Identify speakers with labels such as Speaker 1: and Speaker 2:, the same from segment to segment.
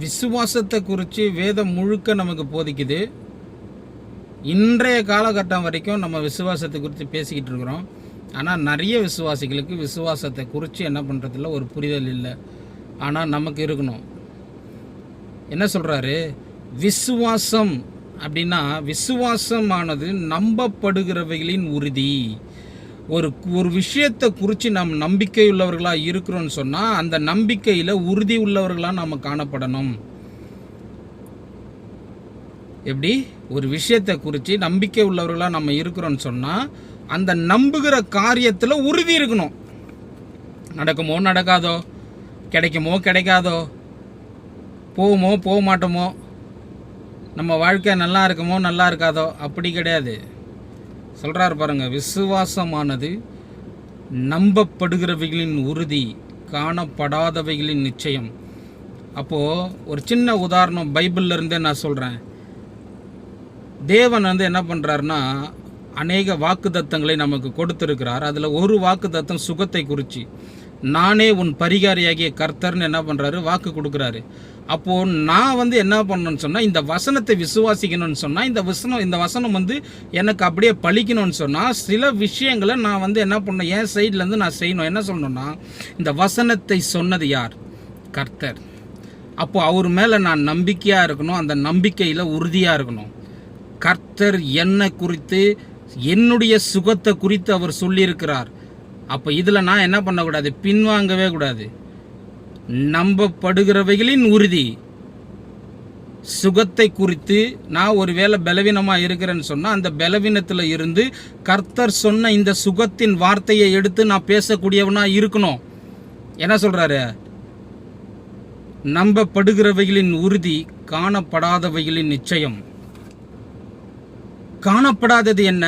Speaker 1: விசுவாசத்தை குறித்து வேதம் முழுக்க நமக்கு போதிக்குது. இன்றைய காலகட்டம் வரைக்கும் நம்ம விசுவாசத்தை குறித்து பேசிக்கிட்டு இருக்கிறோம். ஆனால் நிறைய விசுவாசிகளுக்கு விசுவாசத்தை குறித்து என்ன பண்ணுறதில்ல, ஒரு புரிதல் இல்லை. ஆனால் நமக்கு இருக்கணும். என்ன சொல்கிறாரு? விசுவாசம் அப்படின்னா, விசுவாசமானது நம்பப்படுகிறவைகளின் உறுதி. ஒரு விஷயத்தை குறித்து நாம் நம்பிக்கை உள்ளவர்களாக இருக்கிறோன்னு சொன்னால் அந்த நம்பிக்கையில் உறுதி உள்ளவர்களாக நாம் காணப்படணும். எப்படி? ஒரு விஷயத்தை குறித்து நம்பிக்கை உள்ளவர்களாக நம்ம இருக்கிறோன்னு சொன்னால் அந்த நம்புகிற காரியத்தில் உறுதி இருக்கணும். நடக்குமோ நடக்காதோ, கிடைக்குமோ கிடைக்காதோ, போகுமோ போக மாட்டோமோ, நம்ம வாழ்க்கை நல்லா இருக்குமோ நல்லா இருக்காதோ, அப்படி கிடையாது. சொல்கிறார் பாருங்க, விசுவாசமானது நம்பப்படுகிறவைகளின் உறுதி, காணப்படாதவைகளின் நிச்சயம். அப்போது ஒரு சின்ன உதாரணம் பைபிள்ல இருந்தே நான் சொல்கிறேன். தேவன் என்ன பண்ணுறாருன்னா, அநேக வாக்குத்தத்தங்களை நமக்கு கொடுத்துருக்கிறார். அதில் ஒரு வாக்குத்தத்தம் சுகத்தை குறித்து, நானே உன் பரிகாரியாகிய கர்த்தர்னு என்ன பண்ணுறாரு, வாக்கு கொடுக்குறாரு. அப்போது நான் என்ன பண்ணணும்னு சொன்னால், இந்த வசனத்தை விசுவாசிக்கணும்னு சொன்னால், இந்த வசனம் எனக்கு அப்படியே பழிக்கணும்னு சொன்னால், சில விஷயங்களை நான் என்ன பண்ணணும், என் சைட்லேருந்து நான் செய்யணும். என்ன சொல்லணும்னா, இந்த வசனத்தை சொன்னது யார்? கர்த்தர். அப்போது அவர் மேலே நான் நம்பிக்கையாக இருக்கணும், அந்த நம்பிக்கையில் உறுதியாக இருக்கணும். கர்த்தர் என்னை குறித்து, என்னுடைய சுகத்தை குறித்து அவர் சொல்லியிருக்கிறார். அப்போ இதில் நான் என்ன பண்ணக்கூடாது, பின்வாங்கவே கூடாது. நம்பப்படுகிறவைகளின் உறுதி, சுகத்தை குறித்து நான் ஒருவேளை பலவீனமாக இருக்கிறேன்னு சொன்னால் அந்த பலவீனத்தில் இருந்து கர்த்தர் சொன்ன இந்த சுகத்தின் வார்த்தையை எடுத்து நான் பேசக்கூடியவனாக இருக்கணும். என்ன சொல்கிறாரு? நம்பப்படுகிறவைகளின் உறுதி, காணப்படாதவைகளின் நிச்சயம். காணப்படாதது என்ன?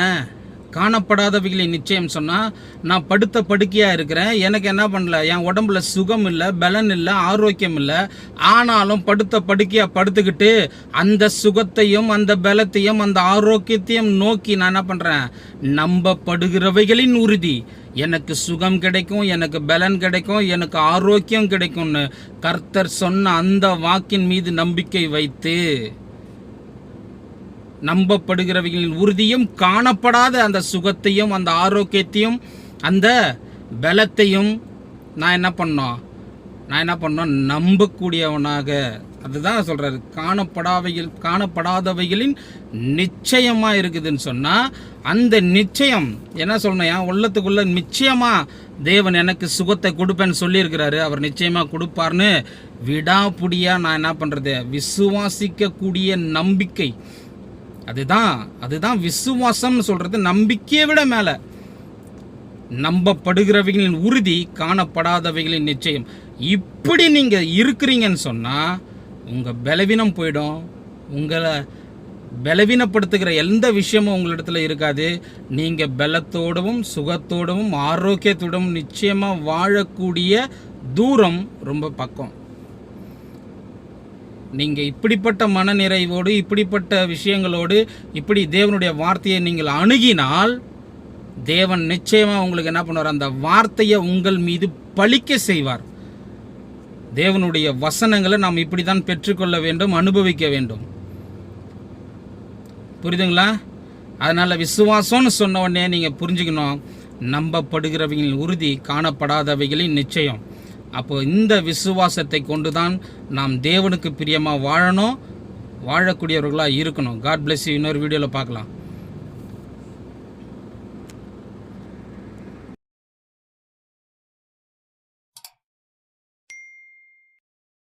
Speaker 1: காணப்படாதவைகளின் நிச்சயம் சொன்னால், நான் படுத்த படுக்கையாக இருக்கிறேன், எனக்கு என்ன பண்ணல, என் உடம்புல சுகம் இல்லை, பலன் இல்லை, ஆரோக்கியம் இல்லை. ஆனாலும் படுத்த படுக்கையாக படுத்துக்கிட்டு அந்த சுகத்தையும் அந்த பலத்தையும் அந்த ஆரோக்கியத்தையும் நோக்கி நான் என்ன பண்ணுறேன், நம்பப்படுகிறவைகளின் உறுதி. எனக்கு சுகம் கிடைக்கும், எனக்கு பலன் கிடைக்கும், எனக்கு ஆரோக்கியம் கிடைக்கும்னு கர்த்தர் சொன்ன அந்த வாக்கின் மீது நம்பிக்கை வைத்து, நம்பப்படுகிறவைகளின் உறுதியும், காணப்படாத அந்த சுகத்தையும் அந்த ஆரோக்கியத்தையும் அந்த பலத்தையும் நான் என்ன பண்ணோம், நம்பக்கூடியவனாக. அதுதான் சொல்றாரு, காணப்படாதவைகளின் நிச்சயமா இருக்குதுன்னு சொன்னா, அந்த நிச்சயம் என்ன சொல்லணும், என் உள்ளத்துக்குள்ள நிச்சயமா தேவன் எனக்கு சுகத்தை கொடுப்பேன்னு சொல்லியிருக்கிறாரு, அவர் நிச்சயமா கொடுப்பார்னு விடாப்புடியா நான் என்ன பண்றது, விசுவாசிக்கக்கூடிய நம்பிக்கை. அதுதான் விசுவாசம்னு சொல்றது. நம்பிக்கையை விட மேல நம்பப்படுகிறவைகளின் உறுதி, காணப்படாதவைகளின் நிச்சயம். இப்படி நீங்க இருக்கிறீங்கன்னு சொன்னா உங்க பலவீனம் போயிடும். உங்களை பலவீனப்படுத்துகிற எந்த விஷயமும் உங்களிடத்துல இருக்காது. நீங்க பலத்தோடவும் சுகத்தோடவும் ஆரோக்கியத்தோடவும் நிச்சயமா வாழக்கூடிய தூரம் ரொம்ப பக்கம். நீங்கள் இப்படிப்பட்ட மனநிறைவோடு, இப்படிப்பட்ட விஷயங்களோடு, இப்படி தேவனுடைய வார்த்தையை நீங்கள் அணுகினால் தேவன் நிச்சயமாக உங்களுக்கு என்ன பண்ணுவார், அந்த வார்த்தையை உங்கள் மீது பலிக்க செய்வார். தேவனுடைய வசனங்களை நாம் இப்படி தான் பெற்றுக்கொள்ள வேண்டும், அனுபவிக்க வேண்டும். புரியுதுங்களா? அதனால் விசுவாசம்னு சொன்ன உடனே நீங்கள் புரிஞ்சுக்கணும், நம்பப்படுகிறவைகளின் உறுதி, காணப்படாதவைகளின் நிச்சயம். அப்போ இந்த விசுவாசத்தை கொண்டு தான் நாம் தேவனுக்கு பிரியமாக வாழணும், வாழக்கூடியவர்களாக இருக்கணும். God bless you. இன்னொரு வீடியோவில் பார்க்கலாம்.